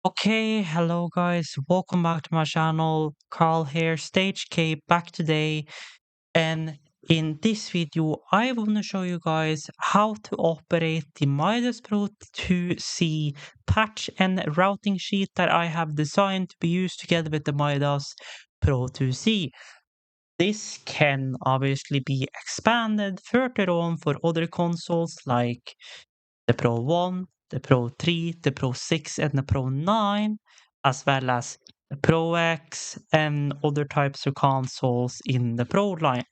Okay, hello guys, welcome back to my channel. Carl here, Stage K back today, and in this video I want to show you guys how to operate the Midas Pro2c patch and routing sheet that I have designed to be used together with the Midas Pro2c. This can obviously be expanded further on for other consoles like the Pro 1, the Pro 3, the Pro 6, and the Pro 9, as well as the Pro X and other types of consoles in the Pro line.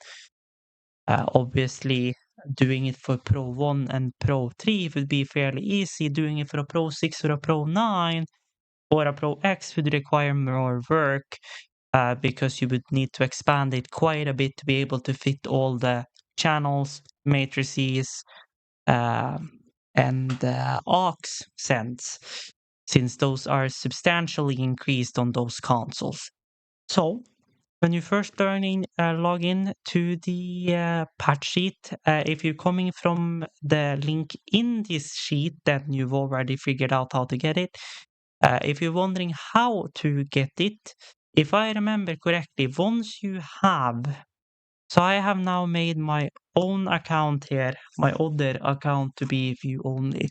Obviously, doing it for Pro 1 and Pro 3 would be fairly easy. Doing it for a Pro 6 or a Pro 9 or a Pro X would require more work because you would need to expand it quite a bit to be able to fit all the channels, matrices, um, and aux sends, since those are substantially increased on those consoles. So when you first log in to the patch sheet, if you're coming from the link in this sheet, then you've already figured out how to get it. If you're wondering how to get it, if I remember correctly, once you have so I have now made my own account here, my other account to be view only.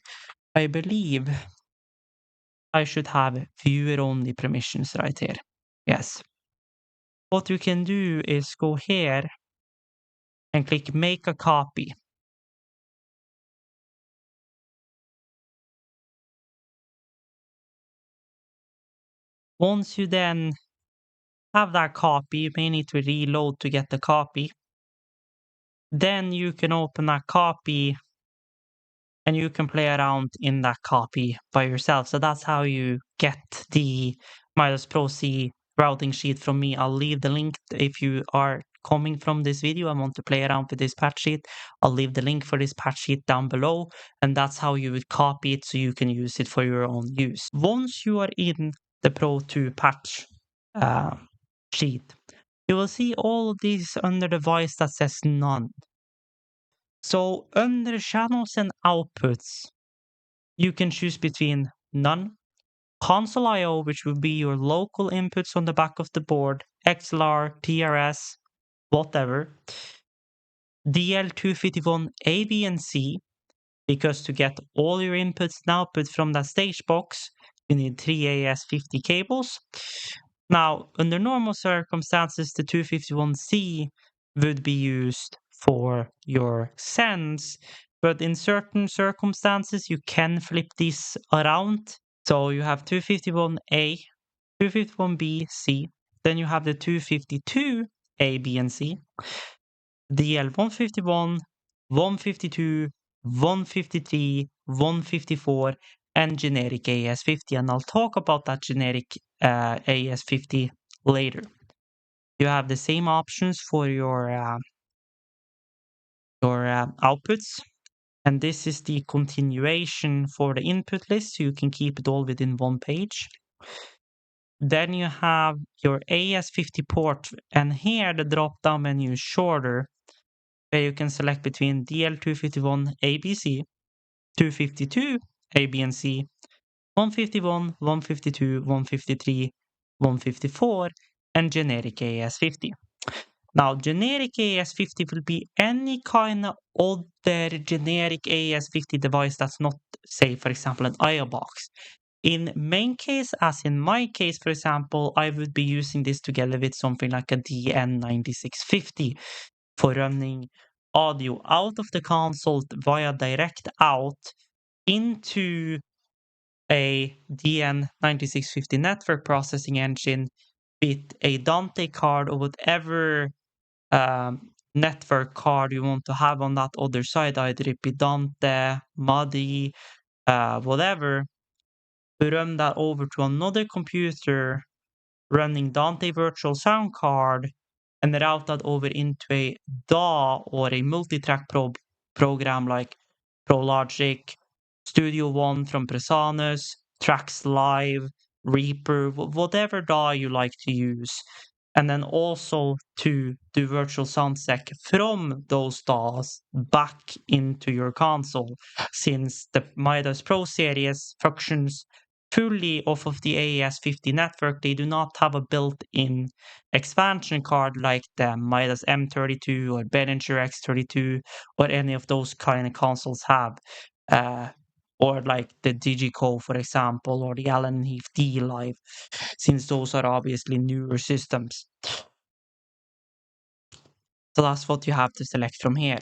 I believe I should have viewer only permissions right here. Yes. What you can do is go here and click make a copy. Once you then have that copy, you may need to reload to get the copy. Then you can open that copy and you can play around in that copy by yourself. So that's how you get the Midas Pro2c routing sheet from me. I'll leave the link if you are coming from this video and want to play around with this patch sheet. I'll leave the link for this patch sheet down below, and that's how you would copy it so you can use it for your own use. Once you are in the Pro2 patch sheet, you will see all of these under the device that says none. So under channels and outputs, you can choose between none, console I/O, which will be your local inputs on the back of the board, XLR, TRS, whatever, DL251 A, B, and C, because to get all your inputs and outputs from that stage box, you need 3 AS50 cables. Now, under normal circumstances, the 251C would be used for your sends, but in certain circumstances, you can flip this around. So you have 251A, 251B, C, then you have the 252 A, B, and C, DL151, 152, 153, 154, and generic AS50. And I'll talk about that generic AS50 later. You have the same options for your outputs. And this is the continuation for the input list, so you can keep it all within one page. Then you have your AS50 port, and here the drop-down menu is shorter, where you can select between DL251 ABC, 252 A, B, and C, 151, 152, 153, 154, and generic AS50. Now, generic AS50 will be any kind of other generic AS50 device that's not, say, for example, an IO box. In main case, as in my case, for example, I would be using this together with something like a DN9650 for running audio out of the console via direct out into a DN9650 network processing engine with a Dante card or whatever network card you want to have on that other side, either it be Dante, Madi, whatever, to run that over to another computer running Dante Virtual Sound Card and route that over into a DAW or a multi-track program like ProLogic, Studio One from Presonus, Tracks Live, Reaper, whatever DAW you like to use. And then also to do virtual soundcheck from those DAWs back into your console, since the Midas Pro series functions fully off of the AES-50 network. They do not have a built-in expansion card like the Midas M32 or Behringer X32 or any of those kind of consoles have. Or like the Digico, for example, or the Allen Heath D Live, since those are obviously newer systems. So that's what you have to select from here.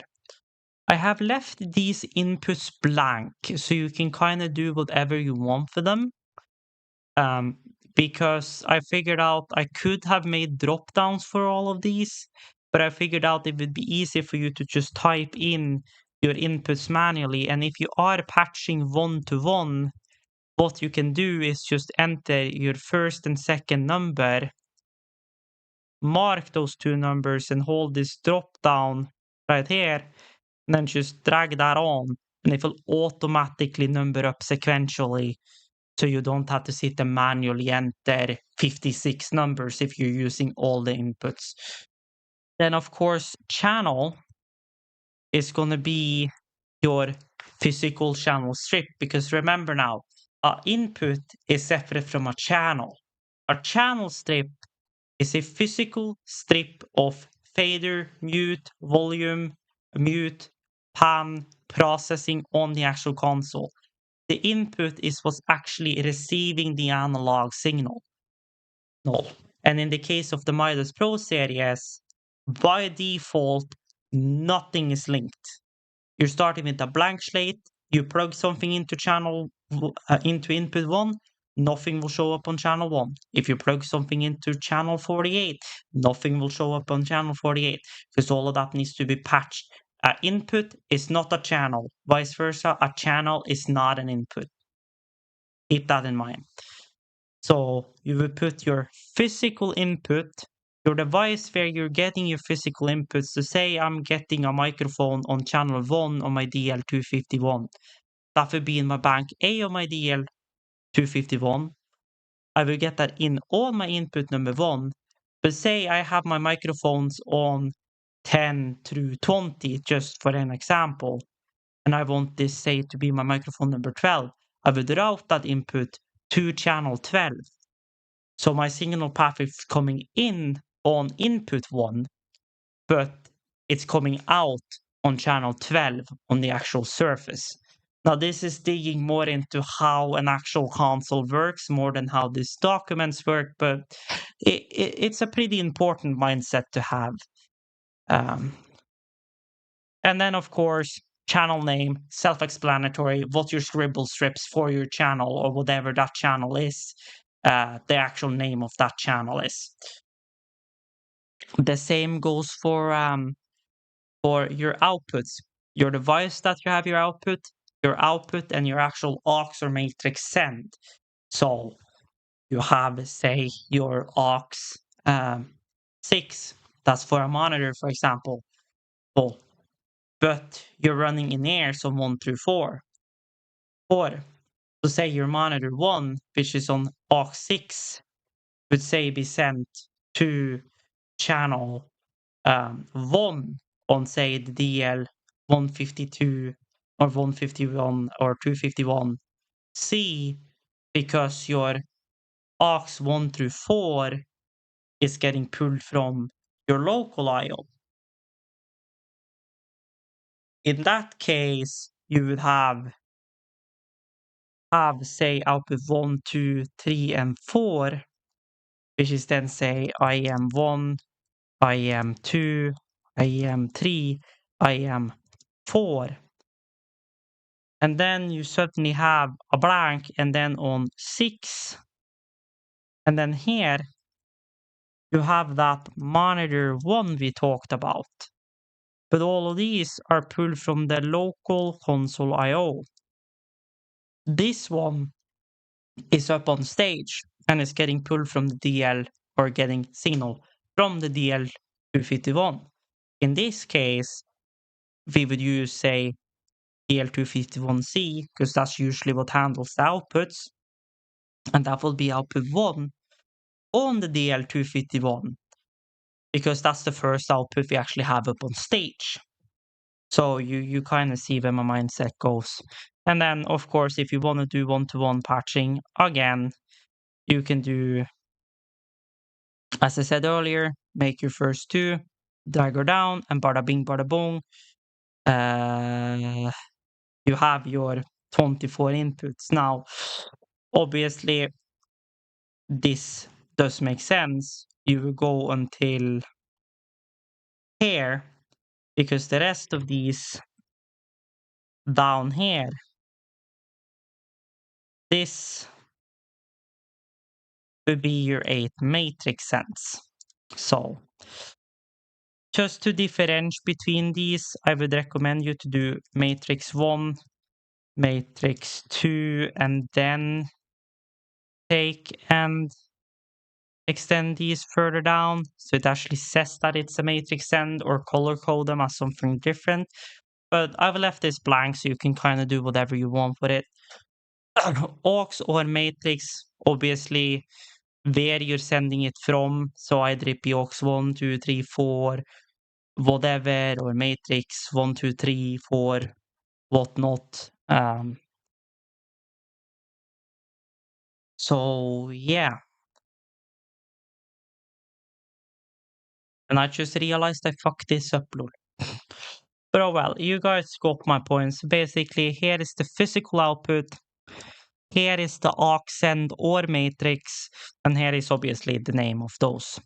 I have left these inputs blank, so you can kind of do whatever you want for them. Because I figured out I could have made drop downs for all of these, but I figured out it would be easy for you to just type in your inputs manually. And if you are patching one-to-one, what you can do is just enter your first and second number, mark those two numbers, and hold this drop down right here, and then just drag that on, and it will automatically number up sequentially. So you don't have to sit and manually enter 56 numbers if you're using all the inputs. Then, of course, channel is going to be your physical channel strip, because remember now, input is separate from a channel. A channel strip is a physical strip of fader, mute, volume, mute, pan, processing on the actual console. The input is what's actually receiving the analog signal. No. And in the case of the Midas Pro series, by default, nothing is linked. You're starting with a blank slate, you plug something into into input 1, nothing will show up on channel 1. If you plug something into channel 48, nothing will show up on channel 48, because all of that needs to be patched. An input is not a channel. Vice versa, a channel is not an input. Keep that in mind. So you will put your physical input, your device where you're getting your physical inputs. So say I'm getting a microphone on channel 1 on my DL251. That would be in my bank A of my DL251. I will get that in all my input number 1. But say I have my microphones on 10 through 20, just for an example, and I want this, say, to be my microphone number 12. I would route that input to channel 12. So my signal path is coming in on input 1, but it's coming out on channel 12 on the actual surface. Now, this is digging more into how an actual console works more than how these documents work, but it's a pretty important mindset to have. And then, of course, channel name, self-explanatory, what your scribble strips for your channel or whatever that channel is, the actual name of that channel is. The same goes for your outputs, your device that you have your output and your actual aux or matrix send. So you have, say, your aux 6, that's for a monitor, for example. Oh, but you're running in air, so 1 through 4. Or, so say your monitor 1, which is on aux 6, would say be sent to channel 1 on, say, the DL 152 or 151 or 251C, because your aux 1 through 4 is getting pulled from your local I/O. In that case, you would have say output 1, 2, 3, and 4, which is then, say, IEM1, IEM2, IEM3, IEM4. And then you certainly have a blank, and then on 6, and then here you have that monitor 1 we talked about. But all of these are pulled from the local console I/O. This one is up on stage and is getting pulled from the DL, or getting signal from the DL251. In this case, we would use, say, DL251C, because that's usually what handles the outputs. And that will be output 1 on the DL251, because that's the first output we actually have up on stage. So you kind of see where my mindset goes. And then, of course, if you want to do one-to-one patching, again, you can do, as I said earlier, make your first two, drag her down, and bada bing, bada boom. You have your 24 inputs. Now, obviously, this does make sense. You will go until here, because the rest of these down here, this would be your 8 matrix sense. So just to differentiate between these, I would recommend you to do matrix 1, matrix 2, and then take and extend these further down. So it actually says that it's a matrix send, or color code them as something different. But I've left this blank so you can kind of do whatever you want with it. Aux or matrix, obviously, where you're sending it from. So either it be aux 1, 2, 3, 4, whatever, or matrix 1, 2, 3, 4, whatnot. So yeah. And I just realized I fucked this up, lol. But oh well, you guys got my points. Basically, here is the physical output. Here is the aux send or matrix. And here is obviously the name of those.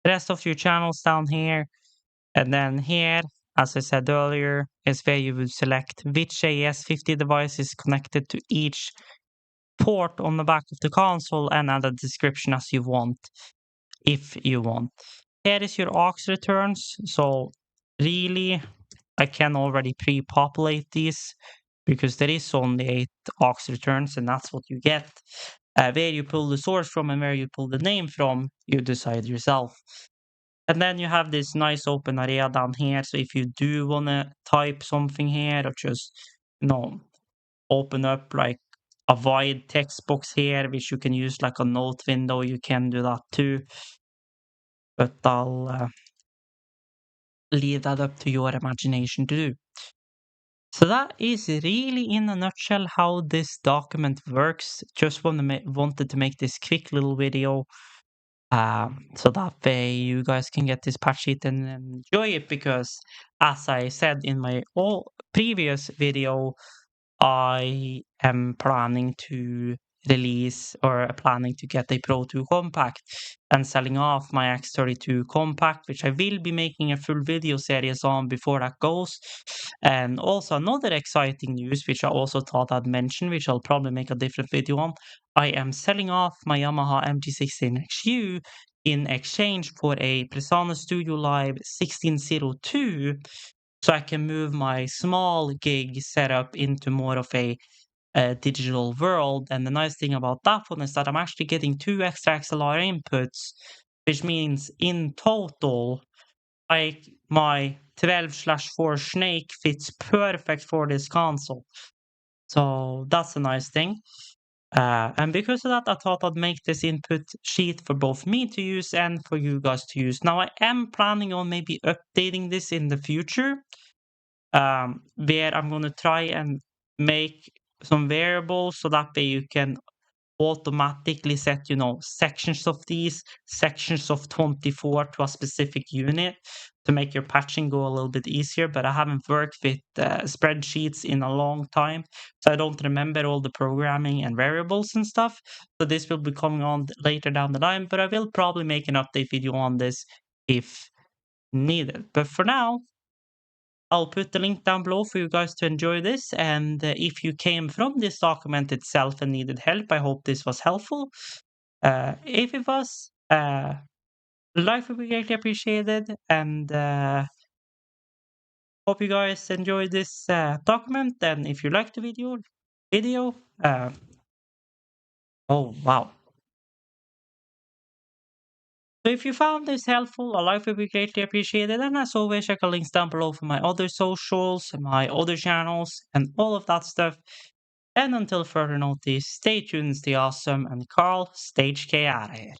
The rest of your channels down here. And then here, as I said earlier, is where you would select which AES50 device is connected to each port on the back of the console, and add a description as you want, if you want. Here is your aux returns. So really, I can already pre-populate these because there is only 8 aux returns, and that's what you get. Where you pull the source from and where you pull the name from, you decide yourself. And then you have this nice open area down here. So if you do want to type something here, or just, open up like a wide text box here, which you can use like a note window, you can do that too. But I'll leave that up to your imagination to do. So that is really in a nutshell how this document works. Just wanted to make this quick little video, so that way you guys can get this patch sheet and enjoy it, because as I said in my previous video, I am planning to release, or planning to get a Pro 2 compact and selling off my X32 compact, which I will be making a full video series on before that goes. And also another exciting news, which I also thought I'd mention, which I'll probably make a different video on. I am selling off my Yamaha MG16XU in exchange for a Presonus Studio Live 1602, so I can move my small gig setup into more of a digital world. And the nice thing about that one is that I'm actually getting 2 extra XLR inputs, which means in total, my 12/4 Snake fits perfect for this console. So that's a nice thing. And because of that, I thought I'd make this input sheet for both me to use and for you guys to use. Now, I am planning on maybe updating this in the future, where I'm going to try and make some variables so that way you can automatically set, sections of these, sections of 24 to a specific unit to make your patching go a little bit easier. But I haven't worked with spreadsheets in a long time, so I don't remember all the programming and variables and stuff. So this will be coming on later down the line, but I will probably make an update video on this if needed. But for now, I'll put the link down below for you guys to enjoy this. And if you came from this document itself and needed help, I hope this was helpful. If it was, life would be greatly appreciated. And hope you guys enjoyed this document. And if you liked the video, oh wow. So if you found this helpful, a like would be greatly appreciated. And as always, check the links down below for my other socials, my other channels, and all of that stuff. And until further notice, stay tuned, stay awesome, and Carl, Stage K out of here.